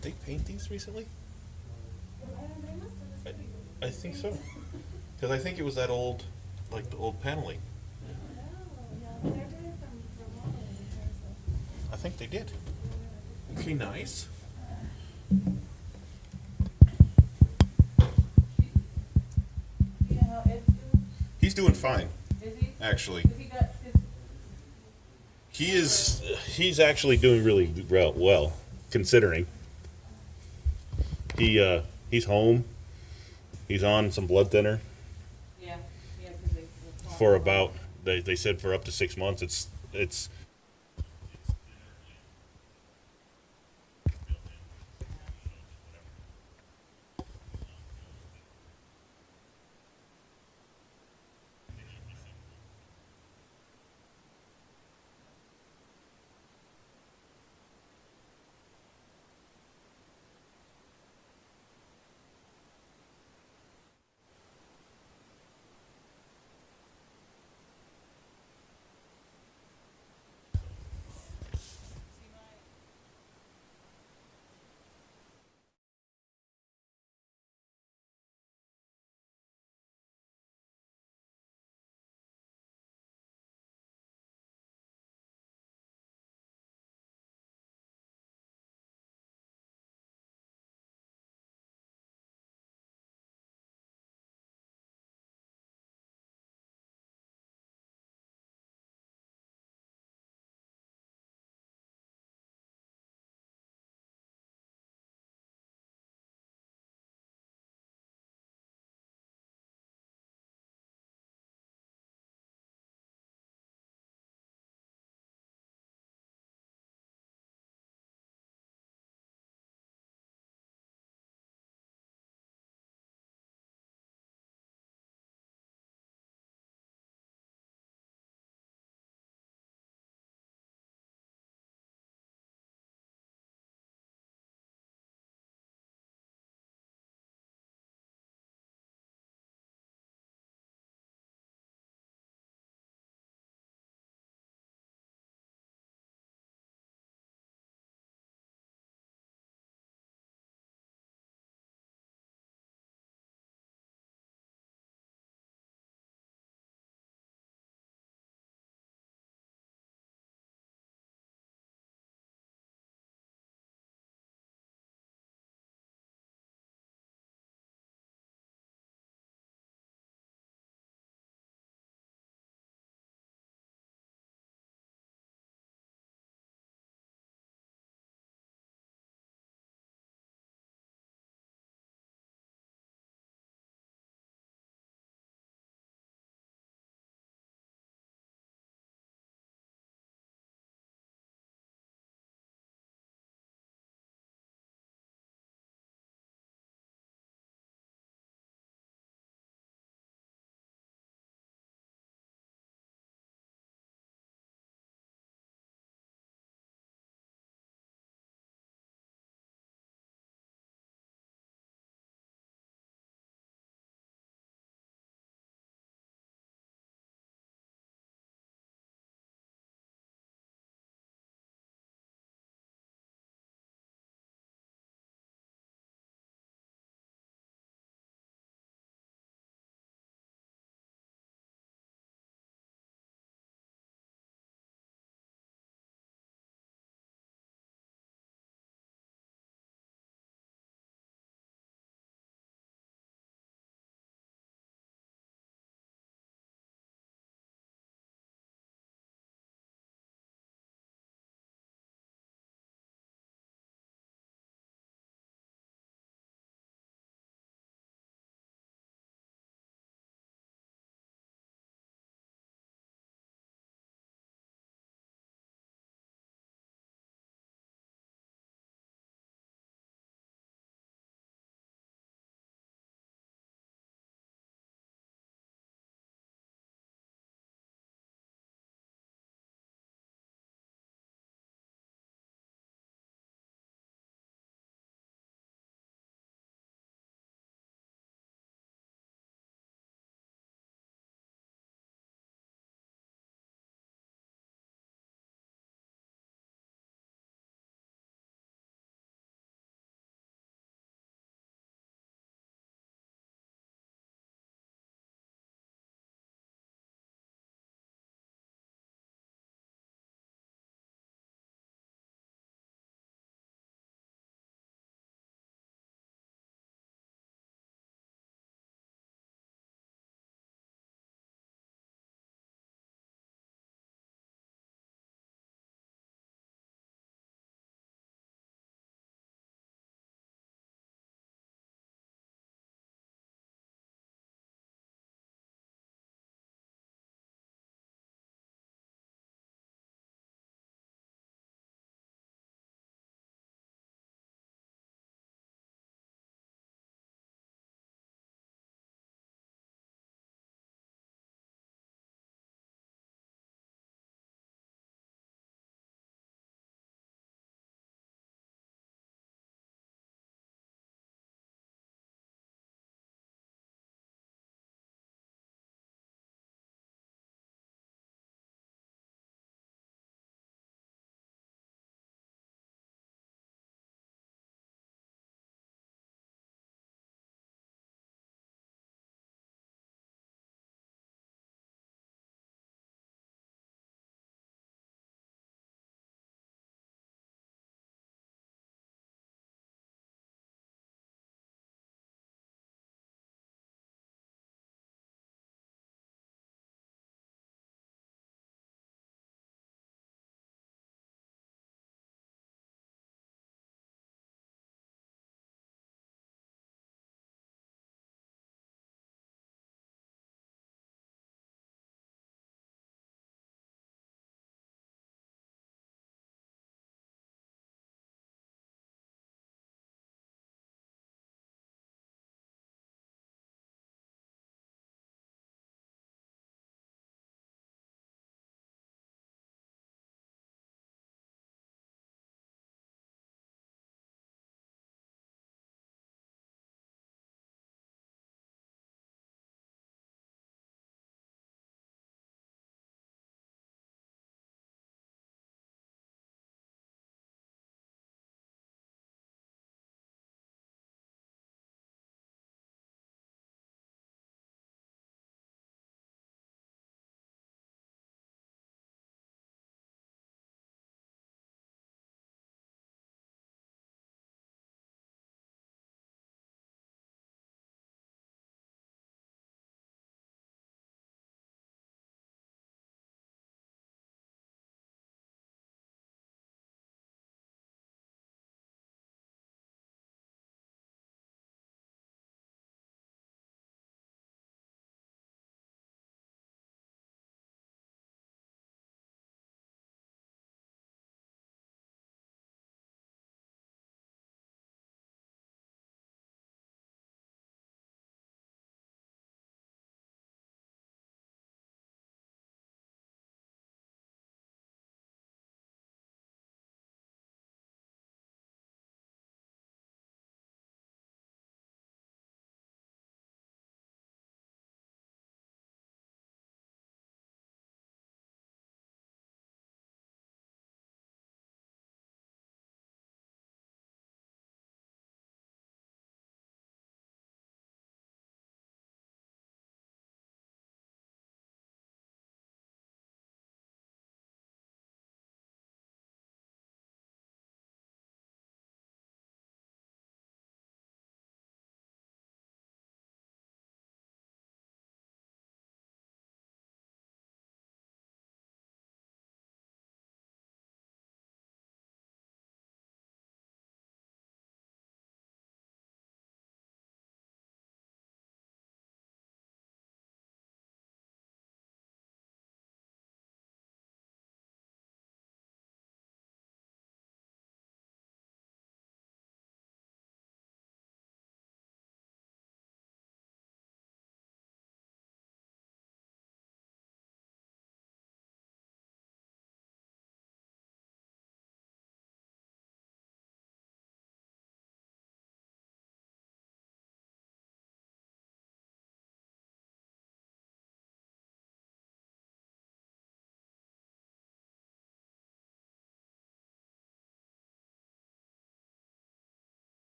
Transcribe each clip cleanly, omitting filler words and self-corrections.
Did they paint these recently? They must have. I think so. Because I think it was that old, like the old paneling. Oh, yeah, they're doing some remodeling here, so. I think they did. Okay, nice. Do you know how Ed's doing? He's doing fine, Is he? actually. Has he got his? He's actually doing really well, considering. He's home. He's on some blood thinner Yeah, yeah, because they. Were for about they said for up to 6 months. It's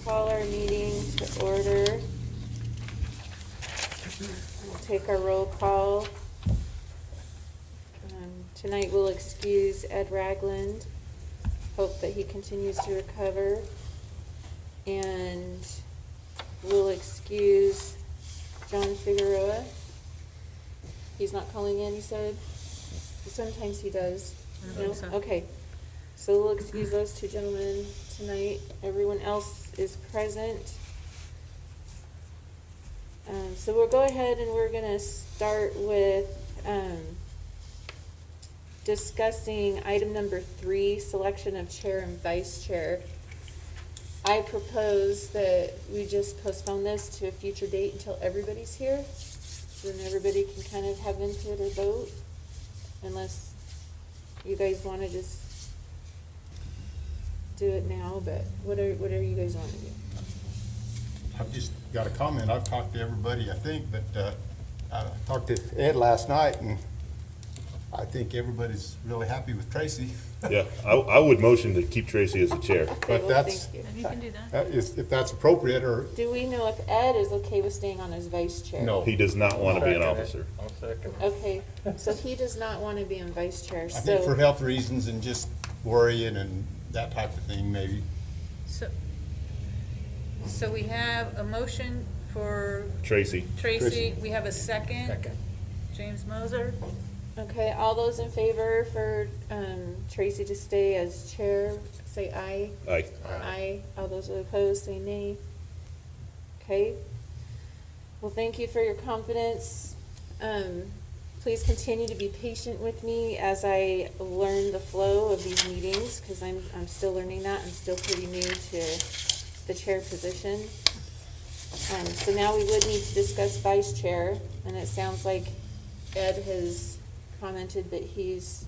Call our meeting to order. We'll take our roll call. Tonight we'll excuse Ed Ragland. Hope that he continues to recover. And we'll excuse John Figueroa. He's not calling in, he said? Sometimes he does. I think so. Okay. So we'll excuse those two gentlemen tonight. Everyone else is present. So we'll go ahead and we're gonna start with discussing item number 3, selection of chair and vice chair. I propose that we just postpone this to a future date until everybody's here. Then everybody can kind of have input or vote, unless you guys want to just do it now, but whatever you guys want to do. I've just got a comment. I've talked to everybody, I think, but I talked to Ed last night, and I think everybody's really happy with Tracy. Yeah, I would motion to keep Tracy as the chair. Okay, But well, that's, thank you. You can do that. that is, if that's appropriate, or, Do we know if Ed is okay with staying on as vice chair? no. He does not want to be an officer. Okay, so he does not want to be in vice chair, I think for so, health reasons and just worrying and that type of thing, maybe. So we have a motion for Tracy. Tracy. We have a second. James Moser. okay, all those in favor for Tracy to stay as chair, say aye. Aye. Aye. All those opposed, say nay. Okay. Well, thank you for your confidence. Please continue to be patient with me as I learn the flow of these meetings, because I'm still learning that. I'm still pretty new to the chair position. So now we would need to discuss vice chair, and it sounds like Ed has commented that he's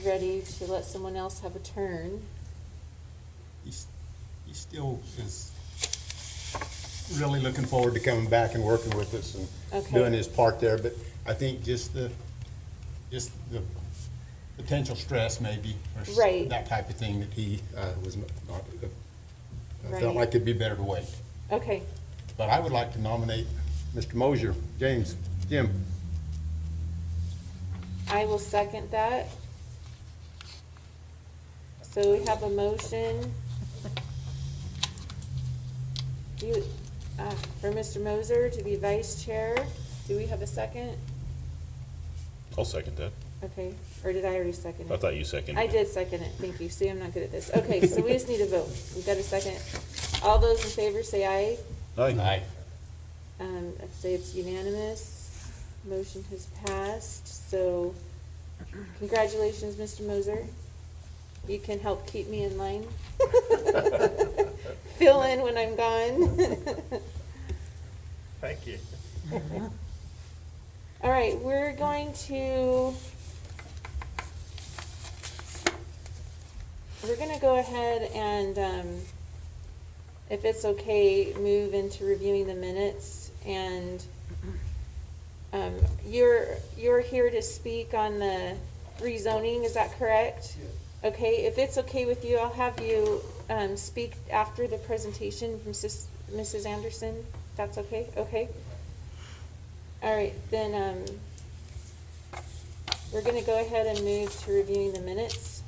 ready to let someone else have a turn. He still is really looking forward to coming back and working with us and Okay. doing his part there, but I think just the potential stress maybe, or Right. that type of thing, that he was not, Right. felt like it'd be better to wait. Okay, But I would like to nominate Mr. Mosier, Jim. I will second that. So we have a motion. For Mr. Moser to be vice chair. Do we have a second? I'll second that. Okay, or did I already second it? I thought you seconded I it. did second it, thank you. See, I'm not good at this. Okay, so we just need a vote. We've got a second. All those in favor say aye. Aye. I'd say it's unanimous. Motion has passed, so congratulations, Mr. Moser. You can help keep me in line. Fill in when I'm gone. Thank you. All right, we're going to go ahead and, if it's okay, move into reviewing the minutes. And you're here to speak on the rezoning, is that correct? Okay, if it's okay with you, I'll have you speak after the presentation from Mrs. Anderson. That's okay? Okay. All right, then we're going to go ahead and move to reviewing the minutes.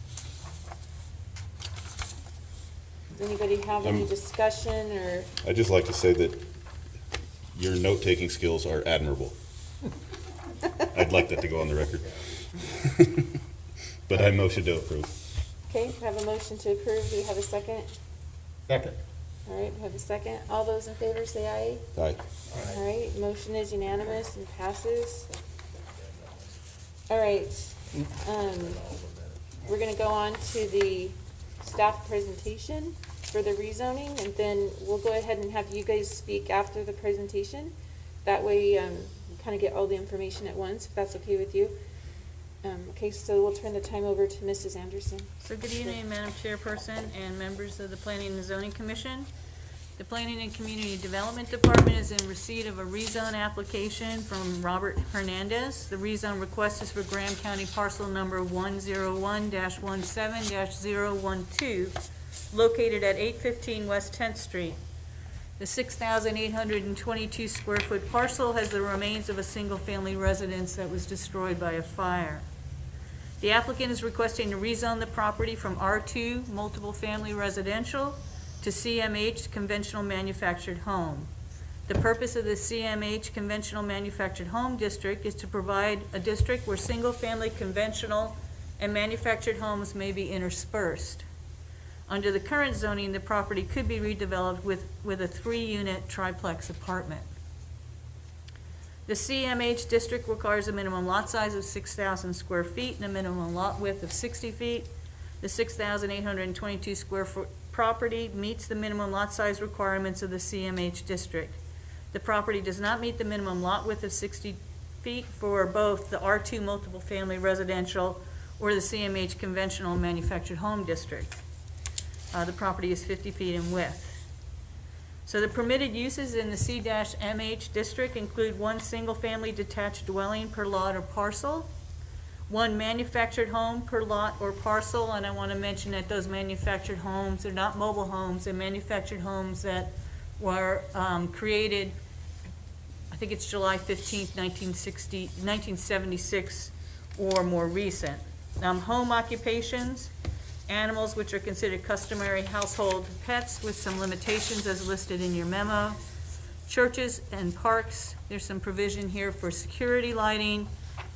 Does anybody have any discussion or? I'd just like to say that your note-taking skills are admirable. I'd like that to go on the record. But I motion to approve. Okay, we have a motion to approve. Do we have a second? Second. All right, we have a second. All those in favor say aye. Aye. All right, motion is unanimous and passes. All right, we're gonna go on to the staff presentation for the rezoning, and then we'll go ahead and have you guys speak after the presentation. That way, you kind of get all the information at once, if that's okay with you. Okay, so we'll turn the time over to Mrs. Anderson. So good evening, Madam Chairperson and members of the Planning and Zoning Commission. The Planning and Community Development Department is in receipt of a rezone application from Robert Hernandez. The rezone request is for Graham County parcel number 101-17-012 located at 815 West 10th Street. The 6,822 square foot parcel has the remains of a single-family residence that was destroyed by a fire. The applicant is requesting to rezone the property from R2 multiple family residential to CMH conventional manufactured home. The purpose of the CMH conventional manufactured home district is to provide a district where single-family conventional and manufactured homes may be interspersed. Under the current zoning, the property could be redeveloped with a 3-unit triplex apartment. The CMH district requires a minimum lot size of 6,000 square feet and a minimum lot width of 60 feet. The 6,822 square foot property meets the minimum lot size requirements of the CMH district. The property does not meet the minimum lot width of 60 feet for both the R2 multiple family residential or the CMH conventional manufactured home district. The property is 50 feet in width. So the permitted uses in the C-MH district include 1 single-family detached dwelling per lot or parcel, 1 manufactured home per lot or parcel, and I want to mention that those manufactured homes are not mobile homes, they're manufactured homes that were created, I think it's July 15th, 1976 or more recent. Home occupations, animals which are considered customary household pets with some limitations as listed in your memo. Churches and parks, there's some provision here for security lighting,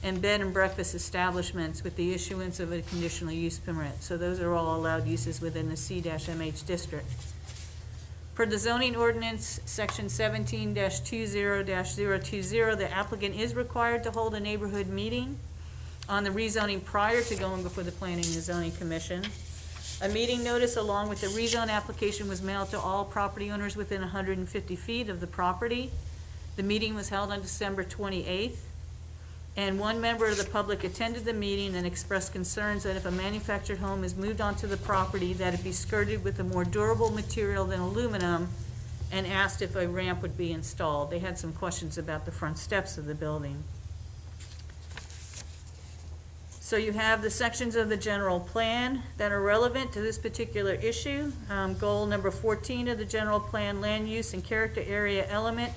and bed and breakfast establishments with the issuance of a conditional use permit. So those are all allowed uses within the C-MH district. Per the zoning ordinance, section 17-20-020, the applicant is required to hold a neighborhood meeting on the rezoning prior to going before the Planning and Zoning Commission. A meeting notice along with the rezone application was mailed to all property owners within 150 feet of the property. The meeting was held on December 28th, and 1 member of the public attended the meeting and expressed concerns that if a manufactured home is moved onto the property, that it be skirted with a more durable material than aluminum, and asked if a ramp would be installed. They had some questions about the front steps of the building. So you have the sections of the general plan that are relevant to this particular issue. Goal number 14 of the general plan, land use and character area element,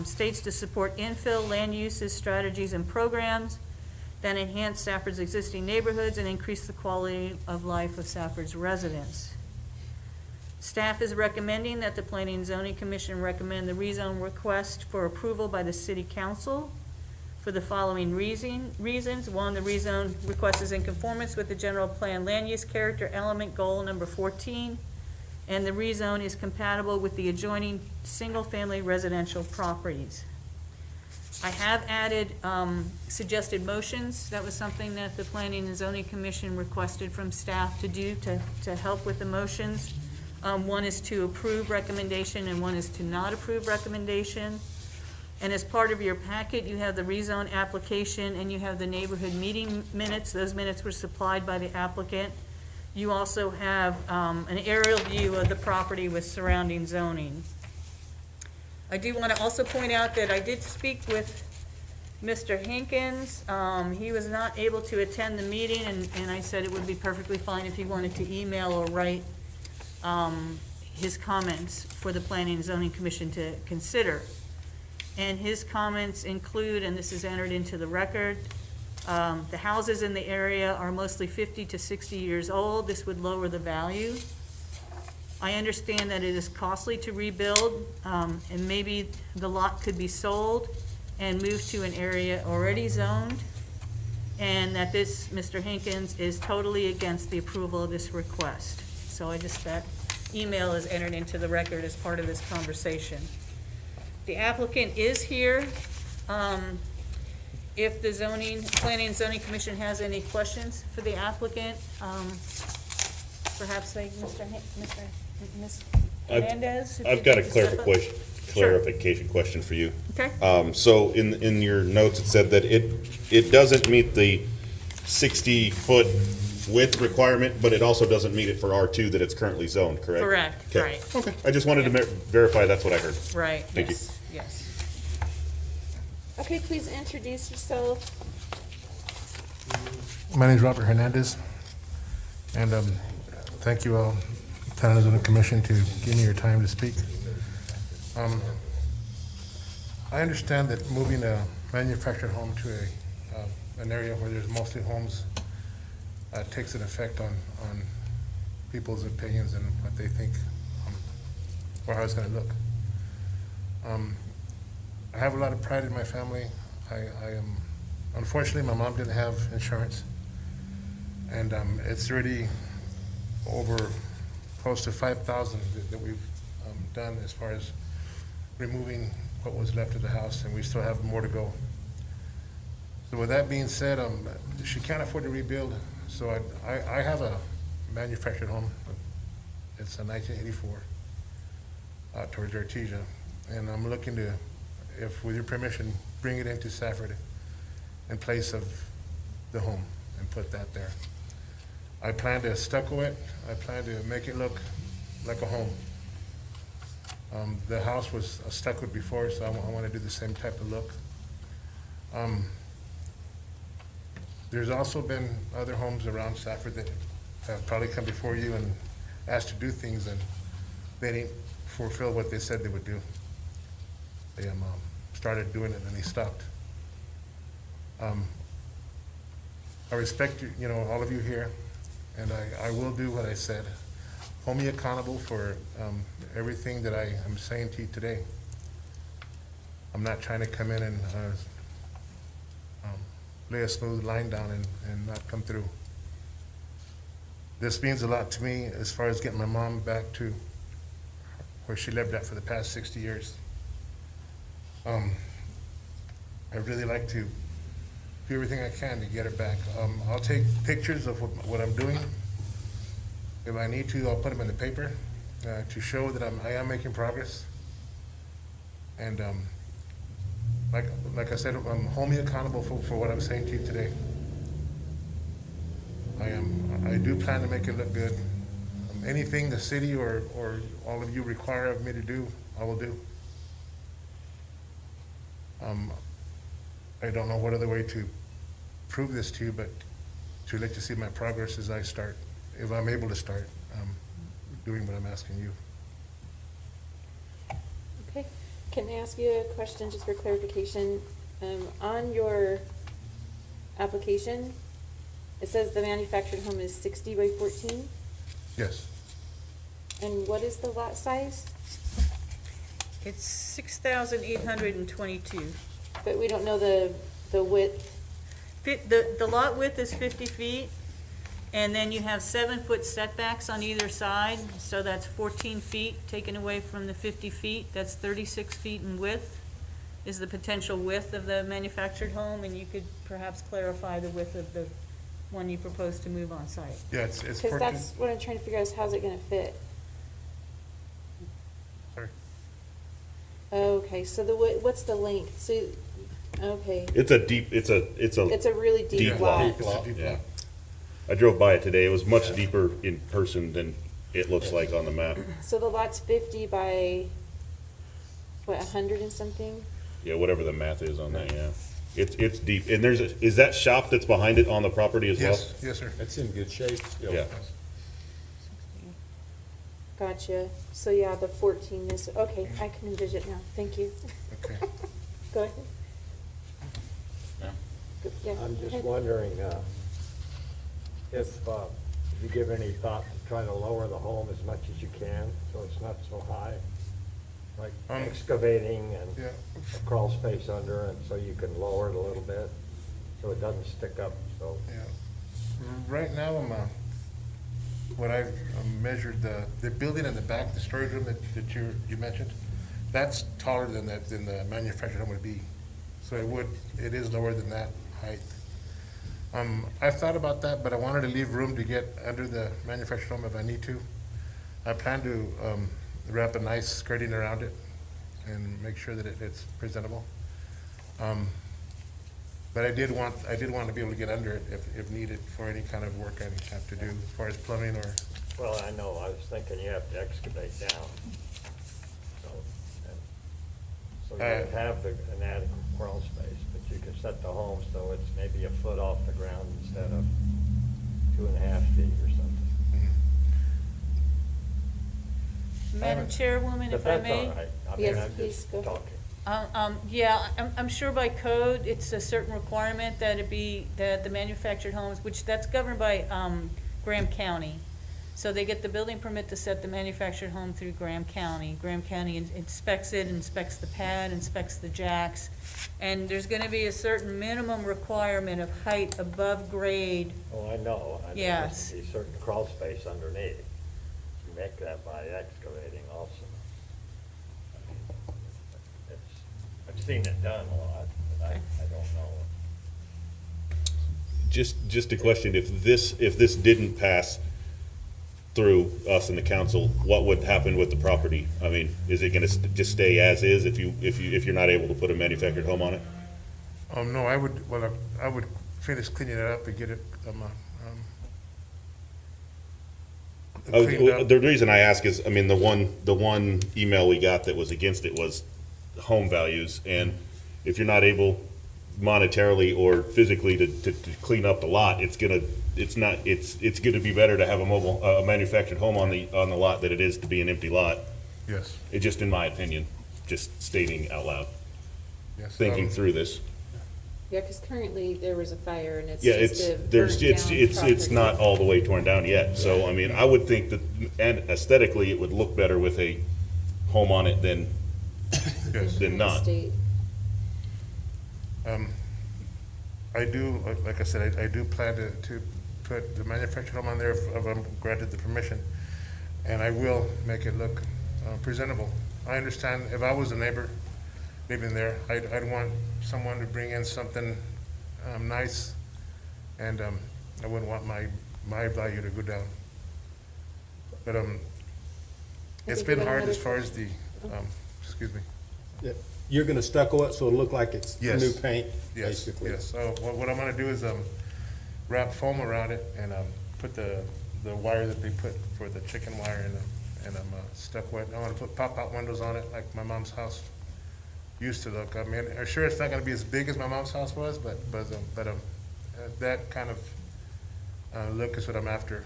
states to support infill land uses, strategies, and programs that enhance Safford's existing neighborhoods and increase the quality of life of Safford's residents. Staff is recommending that the Planning and Zoning Commission recommend the rezone request for approval by the City Council for the following reasons. 1, the rezone request is in conformance with the general plan land use character element goal number 14, and the rezone is compatible with the adjoining single-family residential properties. I have added suggested motions. That was something that the Planning and Zoning Commission requested from staff to do to help with the motions. 1 is to approve recommendation and 1 is to not approve recommendation. And as part of your packet, you have the rezone application and you have the neighborhood meeting minutes. Those minutes were supplied by the applicant. You also have an aerial view of the property with surrounding zoning. I do want to also point out that I did speak with Mr. Hinkins. He was not able to attend the meeting, and I said it would be perfectly fine if he wanted to email or write his comments for the Planning and Zoning Commission to consider. And his comments include, and this is entered into the record, the houses in the area are mostly 50 to 60 years old. This would lower the value. I understand that it is costly to rebuild, and maybe the lot could be sold and moved to an area already zoned, and that this, Mr. Hinkins, is totally against the approval of this request. So that email is entered into the record as part of this conversation. The applicant is here. If the Planning and Zoning Commission has any questions for the applicant, perhaps Ms. Hernandez? I've got a if you could step up. clarification question for you. Okay. So in your notes, it said that it doesn't meet the 60-foot width requirement, but it also doesn't meet it for R2 that it's currently zoned, correct? Correct, Okay. right. Okay, I just wanted to verify that's what I heard. Right, Thank you. yes. Okay, please introduce yourself. My name is Robert Hernandez, and thank you all Planning and Zoning Commission to give me your time to speak. I understand that moving a manufactured home to an area where there's mostly homes takes an effect on people's opinions and what they think, or how it's gonna look. I have a lot of pride in my family. I am, unfortunately, my mom didn't have insurance. And it's already over close to 5,000 that we've done as far as removing what was left of the house, and we still have more to go. So with that being said, she can't afford to rebuild, so I have a manufactured home. It's a 1984 towards Artesia, and I'm looking to, if with your permission, bring it into Safford in place of the home and put that there. I plan to stucco it. I plan to make it look like a home. The house was stuccoed before, so I want to do the same type of look. There's also been other homes around Safford that have probably come before you and asked to do things, and they didn't fulfill what they said they would do. They started doing it and they stopped. I respect you know, all of you here, and I will do what I said. Hold me accountable for everything that I am saying to you today. I'm not trying to come in and lay a smooth line down and not come through. This means a lot to me as far as getting my mom back to where she lived at for the past 60 years. I'd really like to do everything I can to get her back. I'll take pictures of what I'm doing. If I need to, I'll put them in the paper to show that I am making progress. And like I said, hold me accountable for what I'm saying to you today. I do plan to make it look good. Anything the city or all of you require of me to do, I will do. I don't know what other way to prove this to you, but to let you see my progress as I start, if I'm able to start doing what I'm asking you. Okay, can I ask you a question just for clarification? On your application, it says the manufactured home is 60 by 14, Yes. and what is the lot size? It's 6,822. But we don't know the width. The lot width is 50 feet, and then you have 7-foot setbacks on either side, so that's 14 feet taken away from the 50 feet. That's 36 feet in width, is the potential width of the manufactured home, and you could perhaps clarify the width of the one you propose to move on site. Yeah, it's Because 14. that's what I'm trying to figure out is how's it gonna fit? Sorry. Okay, so what's the length? So, okay, It's a deep, it's a it's a really deep deep lot. lot. It's a deep Yeah. lot. I drove by it today. It was much deeper in person than it looks like on the map. So the lot's 50 by, what, 100 and something? Yeah, whatever the math is on that, yeah. It's deep. And is that shop that's behind it on the property as well? Yes, yes, sir. It's in good shape. Yeah. Gotcha. So yeah, the 14 is, okay, I can envision it now. Thank you. Okay. Go ahead. Yeah. Yeah, I'm go just ahead. wondering if you give any thought to trying to lower the home as much as you can, so it's not so high? Like excavating and Yeah. a crawl space under it, so you can lower it a little bit, so it doesn't stick up, so. Yeah. Right now, what I've measured, the building in the back, the storage room that you mentioned, that's taller than the manufactured home would be. So it is lower than that height. I've thought about that, but I wanted to leave room to get under the manufactured home if I need to. I plan to wrap a nice skirting around it and make sure that it's presentable. But I did want to be able to get under it if needed for any kind of work I have to do as far as plumbing or. Well, I know, I was thinking you have to excavate down. So you would have an adequate crawl space, but you could set the home so it's maybe a foot off the ground instead of 2.5 feet or something. Madam Chairwoman, if I may? But that's all right. I mean, Yes, I'm please, just go ahead. talking. Yeah, I'm sure by code, it's a certain requirement that it be, that the manufactured homes, which that's governed by, Graham County. So they get the building permit to set the manufactured home through Graham County. Graham County inspects it, inspects the pad, inspects the jacks. And there's gonna be a certain minimum requirement of height above grade. Oh, I know. And there has Yes. to be certain crawl space underneath. You make that by excavating also. I mean, I've seen it done a lot, but I don't know. Just a question, if this didn't pass through us and the council, what would happen with the property? I mean, is it gonna just stay as is if you're not able to put a manufactured home on it? No, I would finish cleaning it up and get it, cleaned up. The reason I ask is, I mean, the one email we got that was against it was home values, and if you're not able monetarily or physically to clean up the lot, it's gonna be better to have a manufactured home on the lot than it is to be an empty lot. Yes, It just, in my opinion, just stating out loud, yes. thinking through this. Yeah, because currently there was a fire and it's Yeah, just a burnt down it's property. not all the way torn down yet, so, I mean, I would think that, and aesthetically, it would look better with a home on it than Yes. than not. State. I do, like I said, I do plan to put the manufactured home on there if I'm granted the permission. And I will make it look presentable. I understand if I was a neighbor living there, I'd want someone to bring in something nice, and I wouldn't want my value to go down. But it's think you been got hard another as far as the, excuse me. Yeah. You're gonna stucco it so it'll look like it's Yes. new paint, Yes, basically. yes. So what I'm gonna do is wrap foam around it and put the wire that they put for the chicken wire and I'm stuck with. I wanna put pop-out windows on it like my mom's house used to look. I mean, I'm sure it's not gonna be as big as my mom's house was, but that kind of look is what I'm after.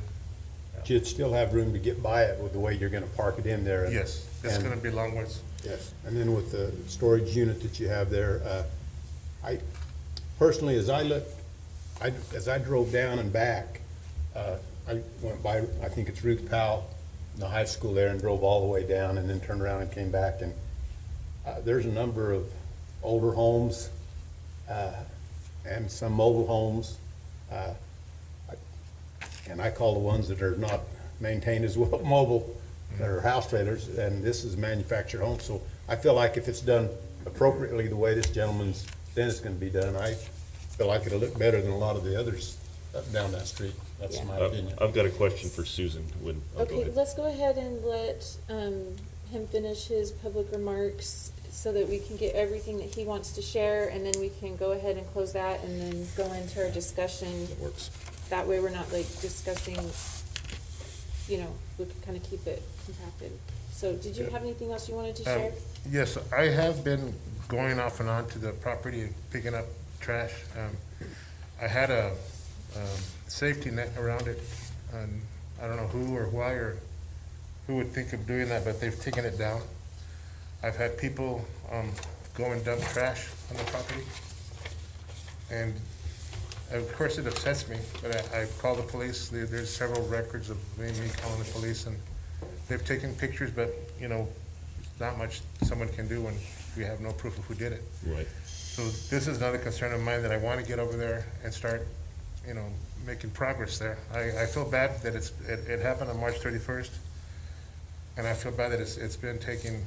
But you'd still have room to get by it with the way you're gonna park it in there. Yes, it's and- gonna be long ways. Yes, and then with the storage unit that you have there, I personally, as I drove down and back, I went by, I think it's Ruth Powell, the high school there, and drove all the way down and then turned around and came back, and there's a number of older homes and some mobile homes, and I call the ones that are not maintained as well mobile, that are house trailers, and this is manufactured home, so I feel like if it's done appropriately the way this gentleman's saying it's gonna be done, I feel like it'll look better than a lot of the others up down that street. That's Yeah. my opinion. I've got a question for Susan. Go Okay, ahead. let's go ahead and let him finish his public remarks so that we can get everything that he wants to share, and then we can go ahead and close that and then go into our discussion. That works. That way we're not like discussing, we can kind of keep it compacted. So did you have anything else you wanted to share? Yes, I have been going off and on to the property and picking up trash. I had a safety net around it, and I don't know who or why or who would think of doing that, but they've taken it down. I've had people go and dump trash on the property. And of course, it upsets me, but I called the police. There's several records of me calling the police, and they've taken pictures, but, not much someone can do when we have no proof of who did it. Right. So this is another concern of mine, that I want to get over there and start, making progress there. I feel bad that it happened on March 31st, and I feel bad that it's been taking,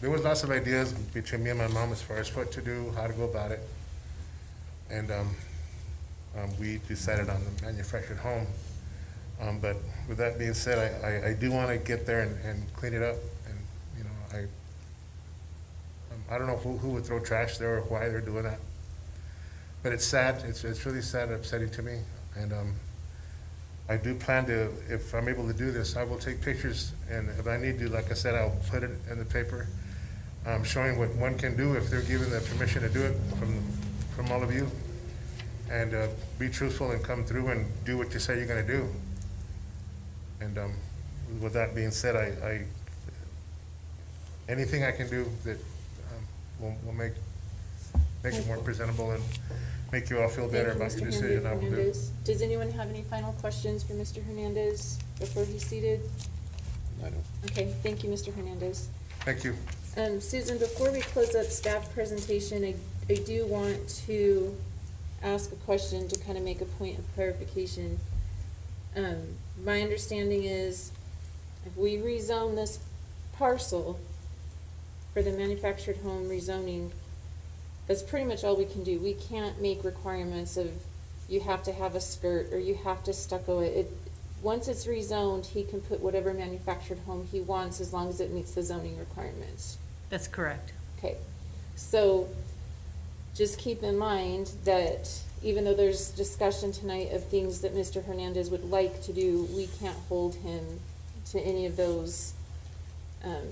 there was lots of ideas between me and my mom as far as what to do, how to go about it. And we decided on the manufactured home. But with that being said, I do want to get there and clean it up. And, I don't know who would throw trash there or why they're doing that. But it's sad. It's really sad and upsetting to me. And I do plan to, if I'm able to do this, I will take pictures. And if I need to, like I said, I'll put it in the paper, showing what one can do if they're given the permission to do it from all of you. And be truthful and come through and do what you say you're gonna do. And with that being said, I anything I can do that will make it more presentable and make you all feel better about your decision, I will do. Hernandez. Does anyone have any final questions for Mr. Hernandez before he's seated? I don't. Okay, thank you, Mr. Hernandez. Thank you. Susan, before we close up staff presentation, I do want to ask a question to kind of make a point of clarification. My understanding is if we rezone this parcel for the manufactured home rezoning, that's pretty much all we can do. We can't make requirements of you have to have a skirt or you have to stucco it. Once it's rezoned, he can put whatever manufactured home he wants as long as it meets the zoning requirements. That's correct. Okay, so just keep in mind that even though there's discussion tonight of things that Mr. Hernandez would like to do, we can't hold him to any of those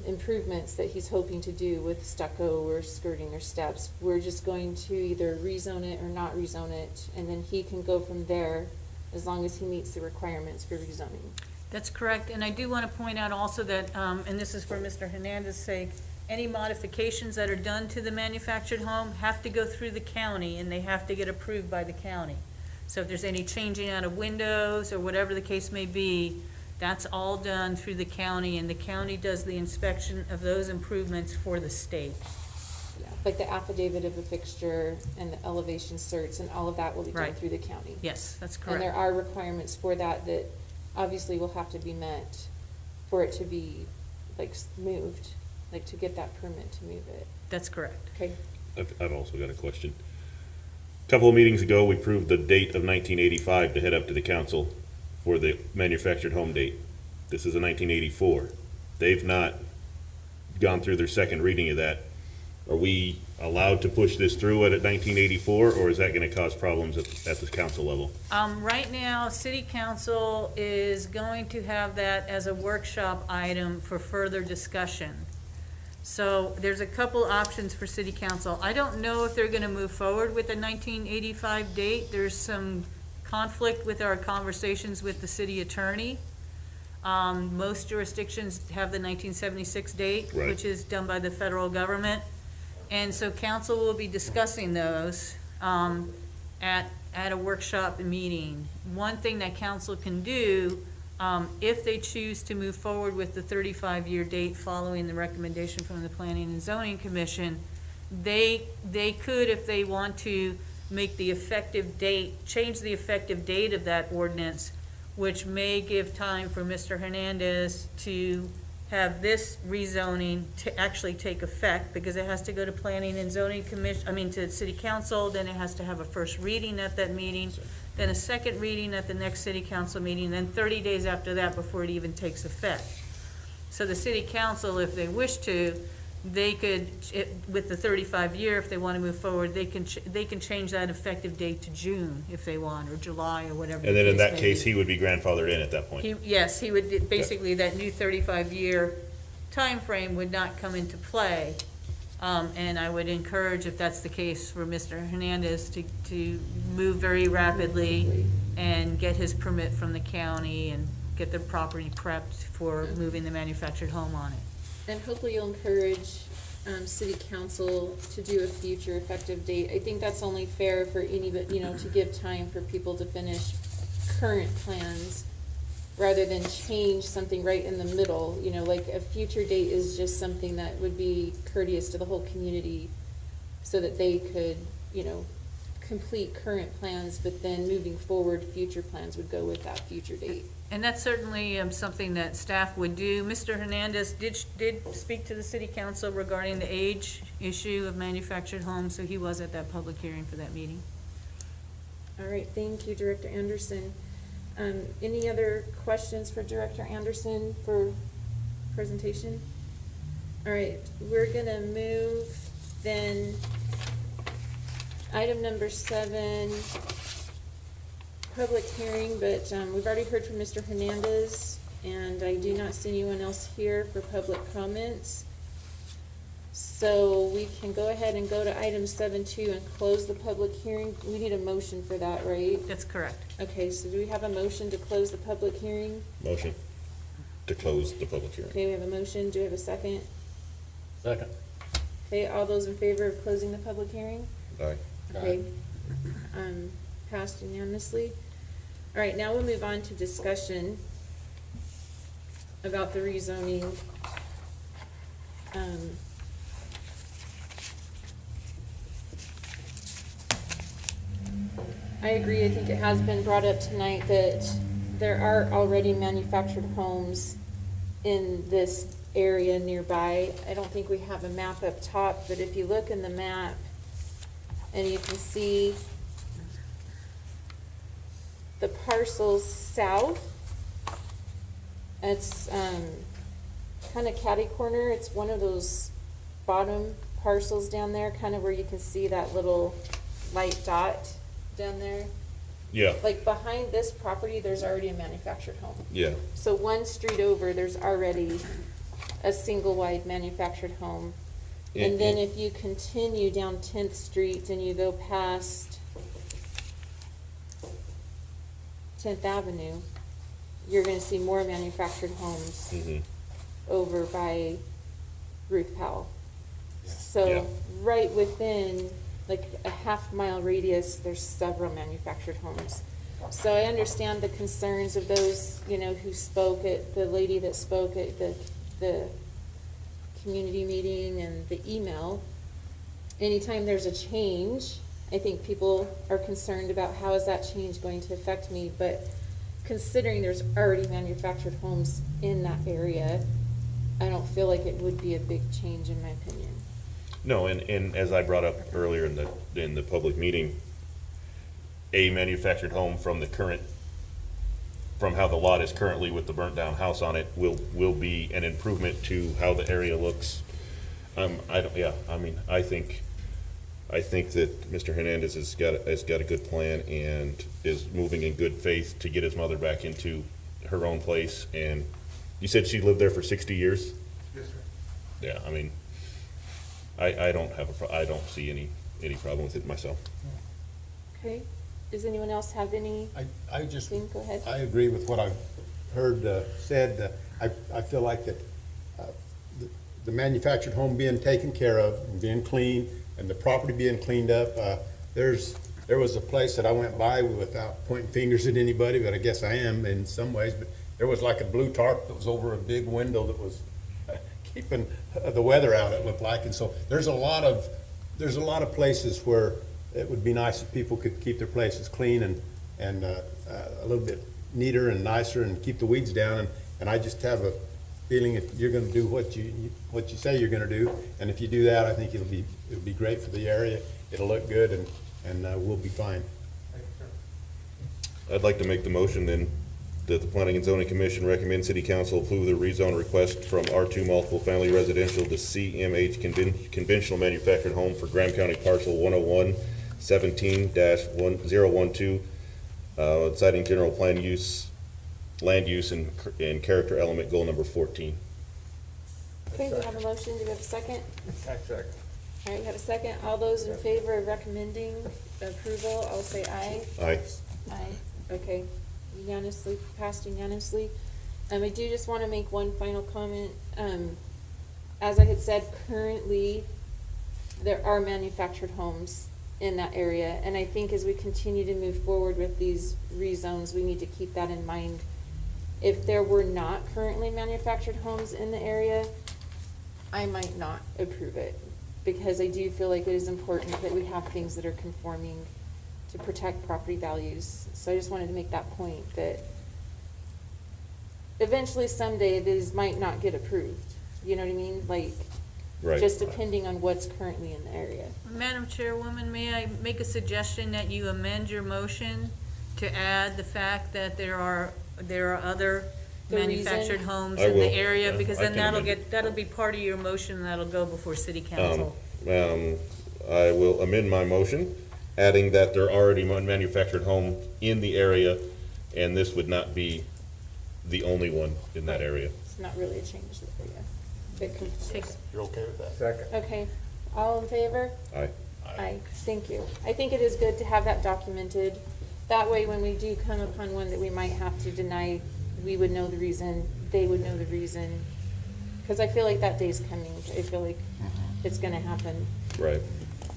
improvements that he's hoping to do with stucco or skirting or steps. We're just going to either rezone it or not rezone it, and then he can go from there as long as he meets the requirements for rezoning. That's correct, and I do want to point out also that, and this is for Mr. Hernandez's sake, any modifications that are done to the manufactured home have to go through the county, and they have to get approved by the county. So if there's any changing out of windows or whatever the case may be, that's all done through the county, and the county does the inspection of those improvements for the state. Yeah, like the affidavit of a fixture and the elevation certs and all of that will be done Right. through the county. Yes, that's And there correct. are requirements for that that obviously will have to be met for it to be like moved, like to get that permit to move it. That's correct. Okay, I've also got a question. A couple of meetings ago, we proved the date of 1985 to head up to the council for the manufactured home date. This is a 1984. They've not gone through their second reading of that. Are we allowed to push this through at 1984, or is that going to cause problems at the council level? Right now, city council is going to have that as a workshop item for further discussion. So there's a couple options for city council. I don't know if they're gonna move forward with the 1985 date. There's some conflict with our conversations with the city attorney. Most jurisdictions have the 1976 date, Right. which is done by the federal government. And so council will be discussing those at a workshop meeting. One thing that council can do, if they choose to move forward with the 35-year date following the recommendation from the Planning and Zoning Commission, they could, if they want to, make the effective date, change the effective date of that ordinance, which may give time for Mr. Hernandez to have this rezoning to actually take effect, because it has to go to Planning and Zoning Commission, to City Council, then it has to have a first reading at that meeting, then a second reading at the next City Council meeting, then 30 days after that before it even takes effect. So the City Council, if they wish to, they could, with the 35-year, if they want to move forward, they can change that effective date to June if they want, or July, or whatever. And then in that may case, be. he would be grandfathered in at that point. Yes, he would, basically, that new 35-year timeframe would not come into play. And I would encourage, if that's the case, for Mr. Hernandez to move very rapidly and get his permit from the county and get the property prepped for moving the manufactured home on it. and hopefully you'll encourage city council to do a future effective date. I think that's only fair for anybody, to give time for people to finish current plans rather than change something right in the middle. Like a future date is just something that would be courteous to the whole community so that they could, complete current plans, but then moving forward, future plans would go with that future date. And that's certainly something that staff would do. Mr. Hernandez did speak to the city council regarding the age issue of manufactured homes, so he was at that public hearing for that meeting. All right, thank you, Director Anderson. Any other questions for Director Anderson for presentation? All right, we're gonna move then, item number 7, public hearing, but we've already heard from Mr. Hernandez, and I do not see anyone else here for public comments. So we can go ahead and go to item 7.2 and close the public hearing. We need a motion for that, right? That's correct. Okay, so do we have a motion to close the public hearing? Motion to close the public hearing. Okay, we have a motion. Do we have a second? Second. Okay, all those in favor of closing the public hearing? Aye. Okay, passed unanimously. All right, now we'll move on to discussion about the rezoning. I agree, I think it has been brought up tonight that there are already manufactured homes in this area nearby. I don't think we have a map up top, but if you look in the map, and you can see the parcels south, it's kind of catty corner. It's one of those bottom parcels down there, kind of where you can see that little light dot down there. Yeah, Like behind this property, there's already a manufactured home. yeah. So one street over, there's already a single wide manufactured home. And then if you continue down 10th Street and you go past 10th Avenue, you're gonna see more manufactured homes Mhm. over by Ruth Powell. Yeah. So right within, like a half-mile radius, there's several manufactured homes. So I understand the concerns of those, you know, who spoke at, the lady that spoke at the community meeting and the email. Anytime there's a change, I think people are concerned about how is that change going to affect me, but considering there's already manufactured homes in that area, I don't feel like it would be a big change in my opinion. No, and as I brought up earlier in the public meeting, a manufactured home from the current, from how the lot is currently with the burnt down house on it, will be an improvement to how the area looks. I think that Mr. Hernandez has got a good plan and is moving in good faith to get his mother back into her own place. And you said she lived there for 60 years? Yes, sir. Yeah, I mean, I don't see any problem with it myself. Okay, does anyone else have any? I just, Go ahead. I agree with what I've heard said. I feel like that the manufactured home being taken care of and being clean and the property being cleaned up, there was a place that I went by without pointing fingers at anybody, but I guess I am in some ways, but there was like a blue tarp that was over a big window that was keeping the weather out, it looked like. And so there's a lot of places where it would be nice if people could keep their places clean and a little bit neater and nicer and keep the weeds down. And I just have a feeling if you're gonna do what you say you're gonna do, and if you do that, I think it'll be great for the area. It'll look good and we'll be fine. I'd like to make the motion then that the Planning and Zoning Commission recommend City Council approve the rezone request from R2 multiple family residential to CMH conventional manufactured home for Graham County parcel 101-17-1012, citing general plan use, land use and character element goal number 14. Okay, we have a motion, do we have a second? Second. All right, we have a second. All those in favor of recommending approval, I'll say aye. Aye. Aye. Okay, unanimously, passed unanimously. I do just want to make one final comment. As I had said, currently, there are manufactured homes in that area, and I think as we continue to move forward with these rezones, we need to keep that in mind. If there were not currently manufactured homes in the area, I might not approve it, because I do feel like it is important that we have things that are conforming to protect property values. So I just wanted to make that point, that eventually someday these might not get approved. You know what I mean? Like, Right. just depending on what's currently in the area. Madam Chairwoman, may I make a suggestion that you amend your motion to add the fact that there are other The reason? manufactured homes I in the will. area? Because I then can amend it. that'll be part of your motion, that'll go before City Council. I will amend my motion, adding that there are already manufactured home in the area, and this would not be the only one in that area. It's not really a change there, yeah. It can- You're okay with that? Second. Okay, all in favor? Aye. Aye, thank you. I think it is good to have that documented. That way, when we do come upon one that we might have to deny, we would know the reason, they would know the reason. because I feel like that day's coming. I feel like it's gonna happen Right.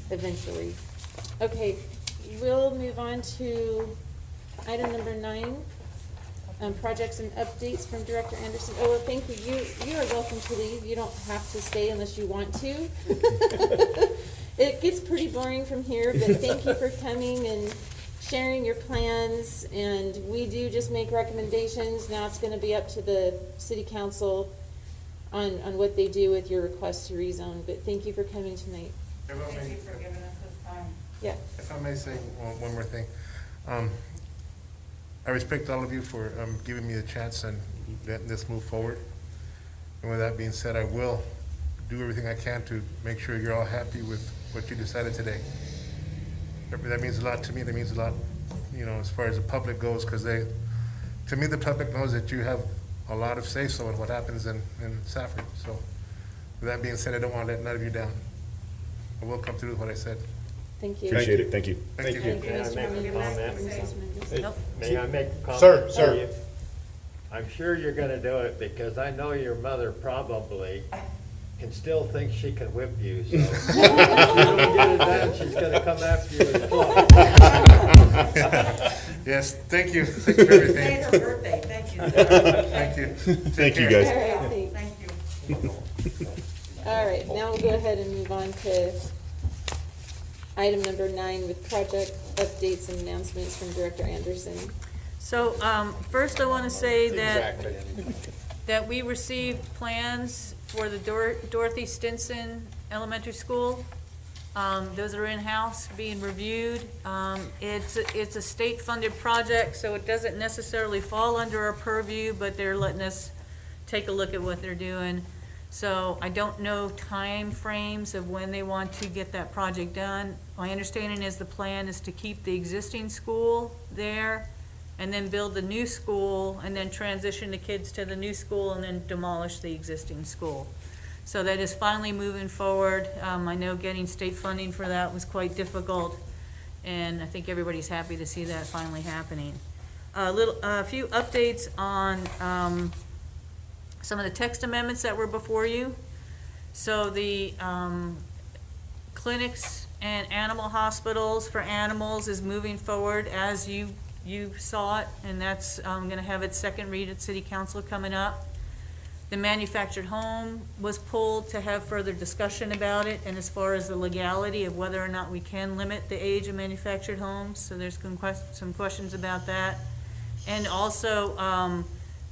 eventually. Okay, we'll move on to item number 9. Projects and updates from Director Anderson. Oh, well, thank you. You are welcome to leave. You don't have to stay unless you want to. It gets pretty boring from here, but thank you for coming and sharing your plans. And we do just make recommendations. Now it's gonna be up to the city council on what they do with your request to rezone. But thank you for coming tonight. Thank you for giving us this time. Yeah. If I may say one more thing. I respect all of you for giving me the chance and letting this move forward. And with that being said, I will do everything I can to make sure you're all happy with what you decided today. That means a lot to me. That means a lot, as far as the public goes, because to me, the public knows that you have a lot of say-so in what happens in Safford. So with that being said, I don't want to let none of you down. I will come through with what I said. Thank you. Appreciate it, thank you. Thank you. Thank you, May I Mr. make a Hernandez. comment? Mrs. Hernandez. Hey, Nope. May I make a comment? Sir. to you? I'm sure you're gonna do it, because I know your mother probably can still think she can whip you, so. If you don't get it done, she's gonna come after you with a club. Yes, thank you. Thank you for everything. It's her birthday, thank you. Thank you. Thank you, All guys. right, thanks. Thank you. All right, now we'll go ahead and move on to item number 9 with project updates and announcements from Director Anderson. So, first I want to say that, Exactly. that we received plans for the Dorothy Stinson Elementary School. Those are in-house, being reviewed. It's a state-funded project, so it doesn't necessarily fall under our purview, but they're letting us take a look at what they're doing. So I don't know time frames of when they want to get that project done. My understanding is the plan is to keep the existing school there and then build the new school and then transition the kids to the new school and then demolish the existing school. So that is finally moving forward. I know getting state funding for that was quite difficult, and I think everybody's happy to see that finally happening. A few updates on some of the text amendments that were before you. So the clinics and animal hospitals for animals is moving forward as you saw it, and that's gonna have its second read at City Council coming up. The manufactured home was pulled to have further discussion about it, and as far as the legality of whether or not we can limit the age of manufactured homes, so there's some questions about that. And also,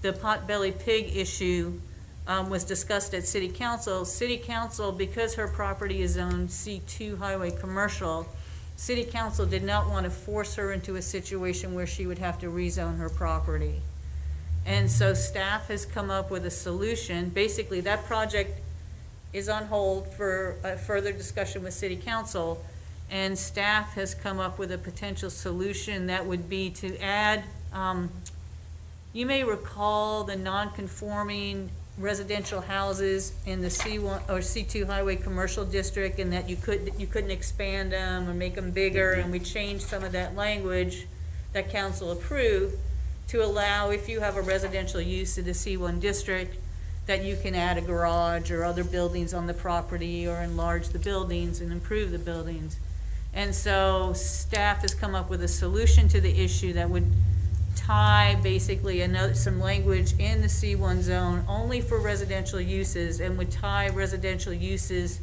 the potbelly pig issue was discussed at City Council. City Council, because her property is zoned C2 highway commercial, City Council did not want to force her into a situation where she would have to rezone her property. And so staff has come up with a solution. Basically, that project is on hold for a further discussion with City Council, and staff has come up with a potential solution that would be to add, you may recall the non-conforming residential houses in the C1 or C2 highway commercial district, and that you couldn't expand them or make them bigger, and we changed some of that language that council approved to allow, if you have a residential use in the C1 district, that you can add a garage or other buildings on the property or enlarge the buildings and improve the buildings. And so staff has come up with a solution to the issue that would tie basically some language in the C1 zone only for residential uses, and would tie residential uses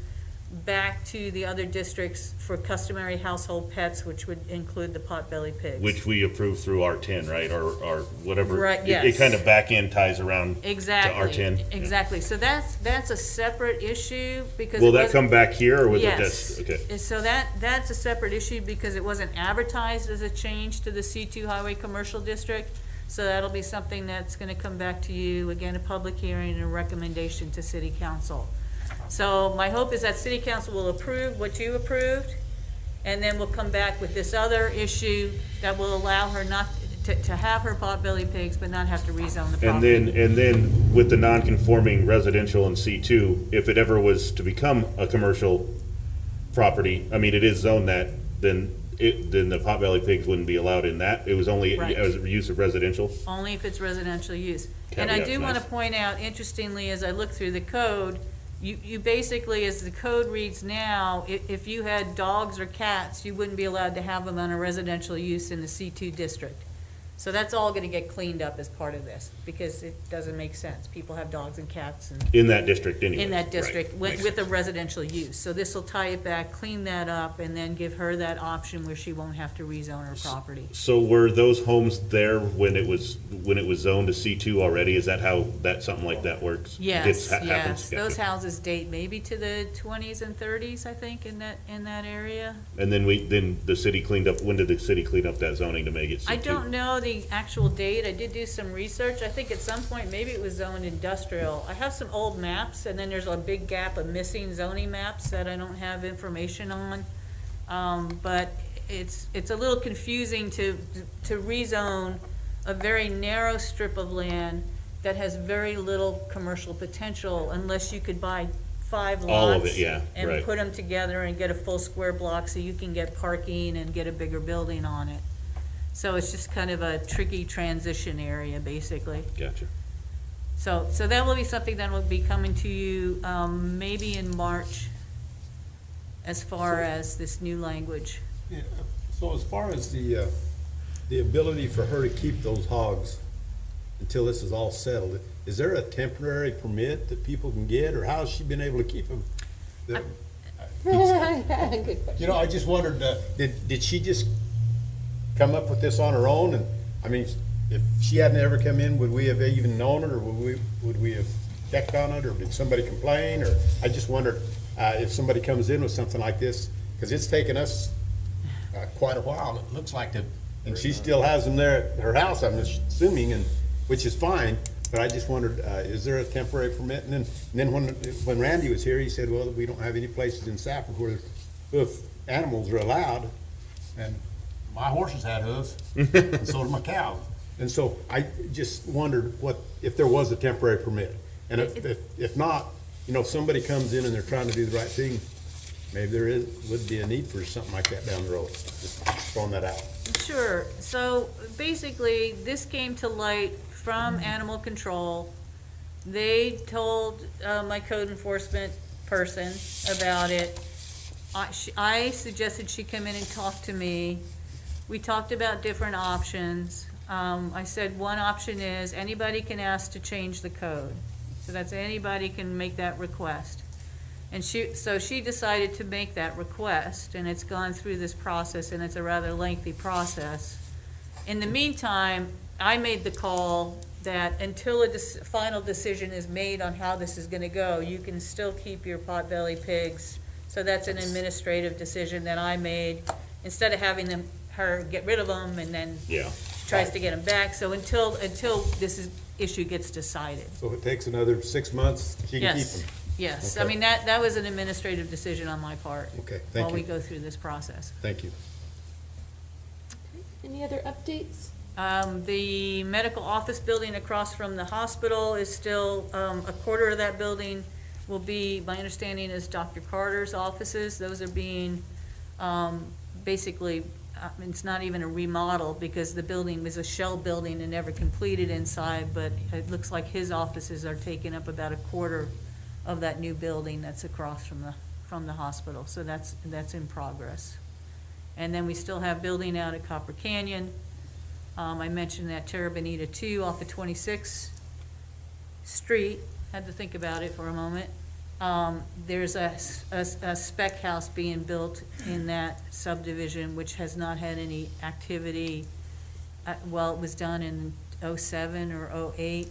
back to the other districts for customary household pets, which would include the potbelly pigs. Which we approved through R10, right, or whatever. Right, It yes. kind of back end ties around to Exactly. R10. Exactly. So that's a separate issue because. Will it that wasn't- come back here, or was it Yes. just, okay? And so that's a separate issue because it wasn't advertised as a change to the C2 highway commercial district. So that'll be something that's gonna come back to you, again, a public hearing and a recommendation to City Council. So my hope is that City Council will approve what you approved, and then we'll come back with this other issue that will allow her not to have her potbelly pigs, but not have to rezone the property. And then with the non-conforming residential in C2, if it ever was to become a commercial property, I mean, it is zoned that, then then the potbelly pigs wouldn't be allowed in that? It was only Right. as a use of residential? Only if it's residential use. And I Caveat's do want to nice. point out, interestingly, as I look through the code, you basically, as the code reads now, if you had dogs or cats, you wouldn't be allowed to have them on a residential use in the C2 district. So that's all gonna get cleaned up as part of this, because it doesn't make sense. People have dogs and cats and In that district anyway? in that district Right. with, Makes with a sense. residential use. So this will tie it back, clean that up, and then give her that option where she won't have to rezone her property. So were those homes there when it was zoned to C2 already? Is that how, something like that works? Yes, Happens? yes. Gotcha. Those houses date maybe to the 20s and 30s, I think, in that area. And then the city cleaned up, when did the city clean up that zoning to make it C2? I don't know the actual date. I did do some research. I think at some point, maybe it was zoned industrial. I have some old maps, and then there's a big gap of missing zoning maps that I don't have information on. But it's a little confusing to rezone a very narrow strip of land that has very little commercial potential unless you could buy 5 lots. All of it, yeah, And right. put them together and get a full square block so you can get parking and get a bigger building on it. So it's just kind of a tricky transition area, basically. Gotcha. So that will be something that will be coming to you, maybe in March, as far as this new language. Yeah, so as far as the ability for her to keep those hogs until this is all settled, is there a temporary permit that people can get, or how has she been able to keep them? Good question. You know, I just wondered, did she just come up with this on her own? And, I mean, if she hadn't ever come in, would we have even known it, or would we have checked on it, or did somebody complain? Or, I just wondered, if somebody comes in with something like this, because it's taken us quite a while, it looks like, and she still has them there at her house, I'm assuming, and, which is fine, but I just wondered, is there a temporary permit? And then when Randy was here, he said, well, we don't have any places in Safford where hoof animals are allowed, and my horses had hooves, and so did my cows. And so I just wondered if there was a temporary permit. And if not, you know, if somebody comes in and they're trying to do the right thing, maybe there would be a need for something like that down the road. Just throwing that out. Sure. So basically, this came to light from animal control. They told my code enforcement person about it. I suggested she come in and talk to me. We talked about different options. I said one option is anybody can ask to change the code. So that's anybody can make that request. And so she decided to make that request, and it's gone through this process, and it's a rather lengthy process. In the meantime, I made the call that until a final decision is made on how this is gonna go, you can still keep your potbelly pigs. So that's an administrative decision that I made, instead of having her get rid of them and then Yeah. tries to get them back. So until this issue gets decided. So if it takes another 6 months, she can keep Yes, them? yes. I Okay. mean, that was an administrative decision on my part. Okay, thank While we you. go through this process. Thank you. Any other updates? The medical office building across from the hospital is still, a quarter of that building will be, my understanding is Dr. Carter's offices. Those are being, basically, it's not even a remodel because the building was a shell building and never completed inside, but it looks like his offices are taking up about a quarter of that new building that's across from the hospital. So that's in progress. And then we still have building out at Copper Canyon. I mentioned that Terra Bonita 2 off of 26th Street, had to think about it for a moment. There's a spec house being built in that subdivision, which has not had any activity. Well, it was done in '07 or '08.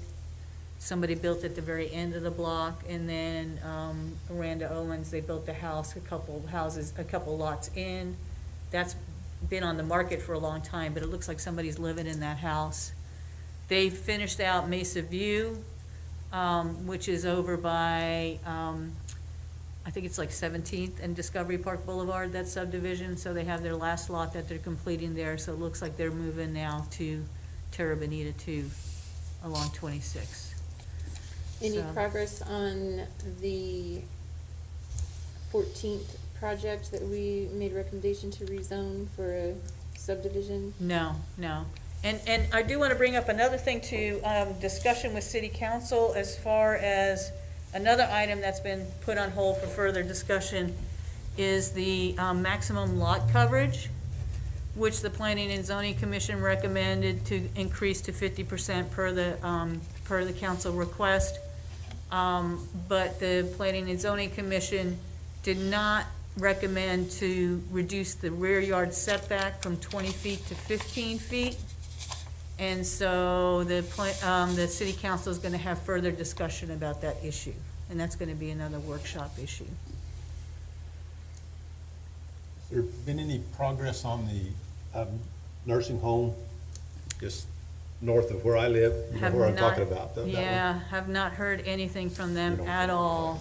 Somebody built at the very end of the block, and then Miranda Owens, they built the house, a couple lots in. That's been on the market for a long time, but it looks like somebody's living in that house. They finished out Mesa View, which is over by, I think it's like 17th and Discovery Park Boulevard, that subdivision. So they have their last lot that they're completing there, so it looks like they're moving now to Terra Bonita 2 along 26. Any So- progress on the 14th project that we made recommendation to rezone for a subdivision? No, no. And I do want to bring up another thing to discussion with city council as far as another item that's been put on hold for further discussion is the maximum lot coverage, which the Planning and Zoning Commission recommended to increase to 50% per the council request. But the Planning and Zoning Commission did not recommend to reduce the rear yard setback from 20 feet to 15 feet. And so the city council is gonna have further discussion about that issue, and that's gonna be another workshop issue. Has there been any progress on the nursing home just north of where I live? You know Have where I'm not- talking about? That one? Yeah, have not heard anything from them at all.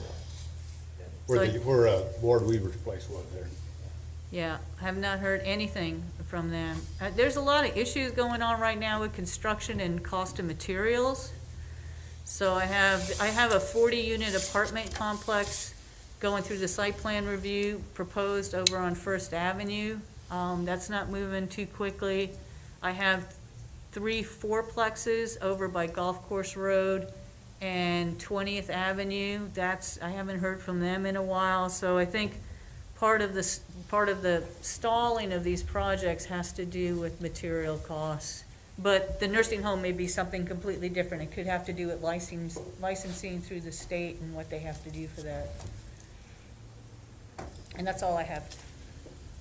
Where So- where Ward Weaver's place was there. Yeah, have not heard anything from them. There's a lot of issues going on right now with construction and cost of materials. So I have a 40-unit apartment complex going through the site plan review proposed over on First Avenue. That's not moving too quickly. I have 3 fourplexes over by Golf Course Road and 20th Avenue. I haven't heard from them in a while, so I think part of the stalling of these projects has to do with material costs. But the nursing home may be something completely different. It could have to do with licensing through the state and what they have to do for that. And that's all I have.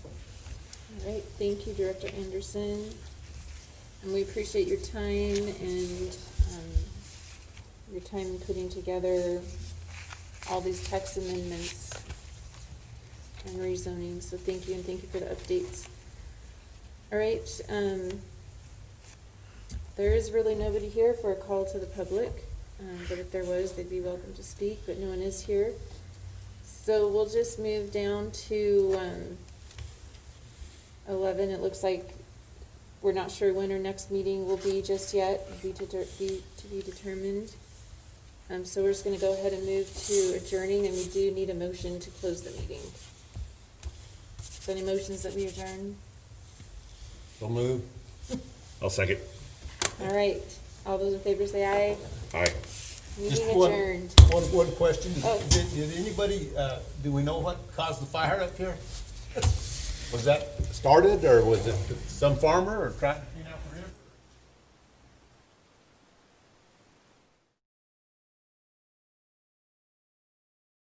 All right, thank you, Director Anderson. And we appreciate your time and your time in putting together all these text amendments and rezoning. So thank you, and thank you for the updates. All right, there is really nobody here for a call to the public, but if there was, they'd be welcome to speak, but no one is here. So we'll just move down to 11. It looks like we're not sure when our next meeting will be just yet, to be determined. So we're just gonna go ahead and move to adjourning, and we do need a motion to close the meeting. So any motions that we adjourn? So move. I'll second. All right, all those in favor say aye. Aye. Meeting Just one- adjourned. One question. Oh. Did anybody, do we know what caused the fire up here? Was that Started, or was it some farmer or